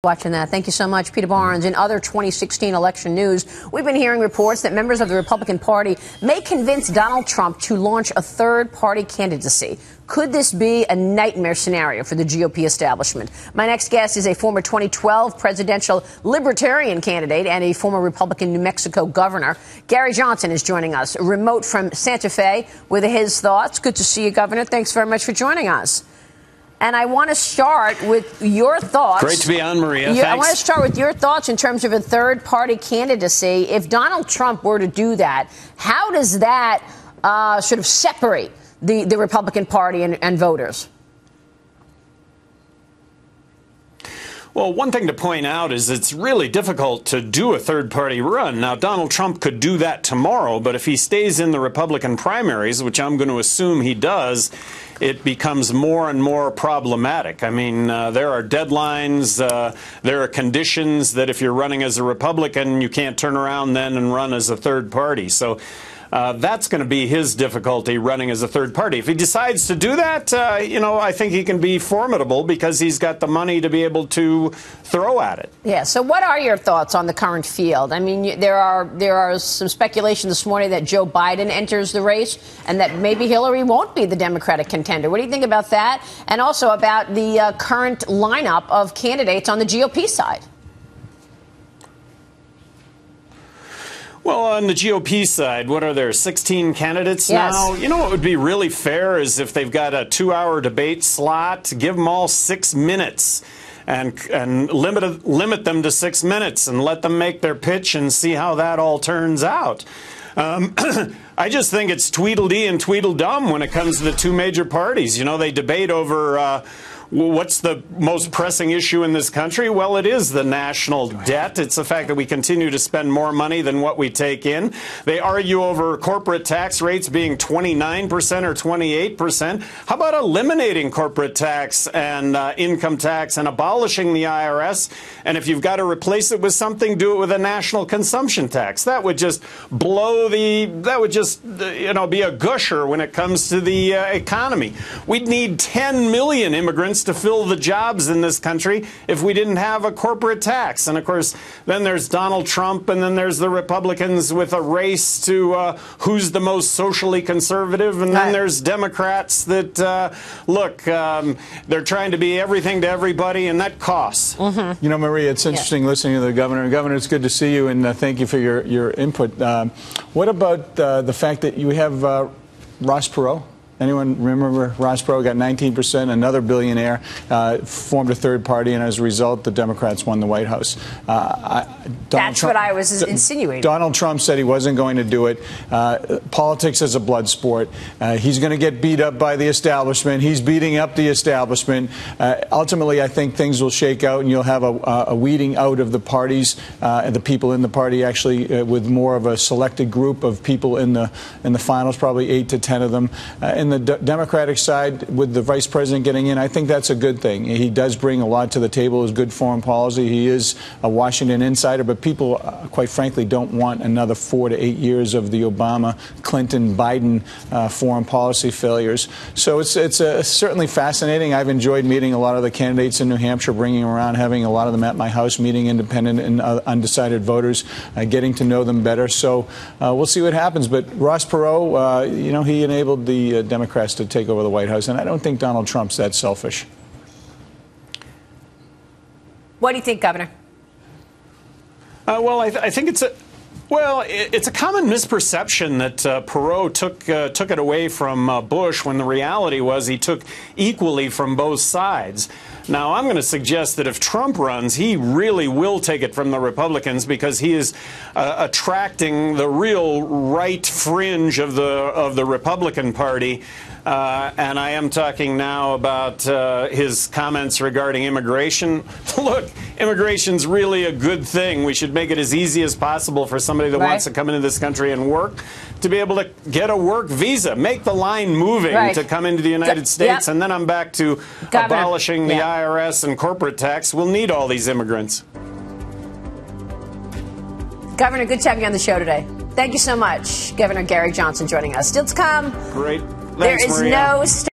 Watching that. Thank you so much, Peter Barnes. In other 2016 election news, we've been hearing reports that members of the Republican Party may convince Donald Trump to launch a third-party candidacy. Could this be a nightmare scenario for the GOP establishment? My next guest is a former 2012 presidential Libertarian candidate and a former Republican New Mexico governor. Gary Johnson is joining us, remote from Santa Fe, with his thoughts. Good to see you, Governor. Thanks very much for joining us. And I want to start with your thoughts. Great to be on, Maria. I want to start with your thoughts in terms of a third-party candidacy. If Donald Trump were to do that, how does that sort of separate the Republican Party and voters? Well, one thing to point out is it's really difficult to do a third-party run. Now, Donald Trump could do that tomorrow, but if he stays in the Republican primaries, which I'm going to assume he does, it becomes more and more problematic. I mean, there are deadlines, there are conditions that if you're running as a Republican, you can't turn around then and run as a third party. So that's going to be his difficulty, running as a third party. If he decides to do that, I think he can be formidable because he's got the money to be able to throw at it. Yeah. So what are your thoughts on the current field? I mean, there are some speculation this morning that Joe Biden enters the race and that maybe Hillary won't be the Democratic contender. What do you think about that? And also about the current lineup of candidates on the GOP side? Well, on the GOP side, what are there, 16 candidates now? You know what would be really fair is if they've got a 2-hour debate slot, give them all 6 minutes and limit them to 6 minutes and let them make their pitch and see how that all turns out. I just think it's Tweedledee and Tweedledum when it comes to the two major parties. You know, they debate over what's the most pressing issue in this country? Well, it is the national debt. It's the fact that we continue to spend more money than what we take in. They argue over corporate tax rates being 29% or 28%. How about eliminating corporate tax and income tax and abolishing the IRS? And if you've got to replace it with something, do it with a national consumption tax. That would just blow that would just, be a gusher when it comes to the economy. We'd need 10 million immigrants to fill the jobs in this country if we didn't have a corporate tax. And of course, then there's Donald Trump, and then there's the Republicans with a race to who's the most socially conservative, and then there's Democrats that they're trying to be everything to everybody, and that costs. Mm-hmm. You know, Maria, it's interesting listening to the governor. Governor, it's good to see you, and thank you for your input. What about the fact that you have Ross Perot? Anyone remember Ross Perot got 19%, another billionaire, formed a third party, and as a result, the Democrats won the White House. That's what I was insinuating. Donald Trump said he wasn't going to do it. Politics is a blood sport. He's going to get beat up by the establishment. He's beating up the establishment. Ultimately, I think things will shake out, and you'll have a weeding out of the parties and the people in the party, actually, with more of a selected group of people in the finals, probably 8 to 10 of them. In the Democratic side, with the vice president getting in, I think that's a good thing. He does bring a lot to the table as good foreign policy. He is a Washington insider, but people, quite frankly, don't want another 4 to 8 years of the Obama, Clinton, Biden foreign policy failures. So it's certainly fascinating. I've enjoyed meeting a lot of the candidates in New Hampshire, bringing them around, having a lot of them at my house, meeting independent and undecided voters, getting to know them better. So we'll see what happens. But Ross Perot, he enabled the Democrats to take over the White House, and I don't think Donald Trump's that selfish. What do you think, Governor? Well, I think it's a common misperception that Perot took it away from Bush, when the reality was he took equally from both sides. Now, I'm going to suggest that if Trump runs, he really will take it from the Republicans, because he is attracting the real right fringe of the Republican Party. And I am talking now about his comments regarding immigration. Look, immigration's really a good thing. We should make it as easy as possible for somebody that wants to come into this country and work to be able to get a work visa. Make the line moving to come into the United States. And then I'm back to abolishing the IRS and corporate tax. We'll need all these immigrants. Governor, good to have you on the show today. Thank you so much. Governor Gary Johnson joining us. Still to come. Great. Thanks, there is Maria. no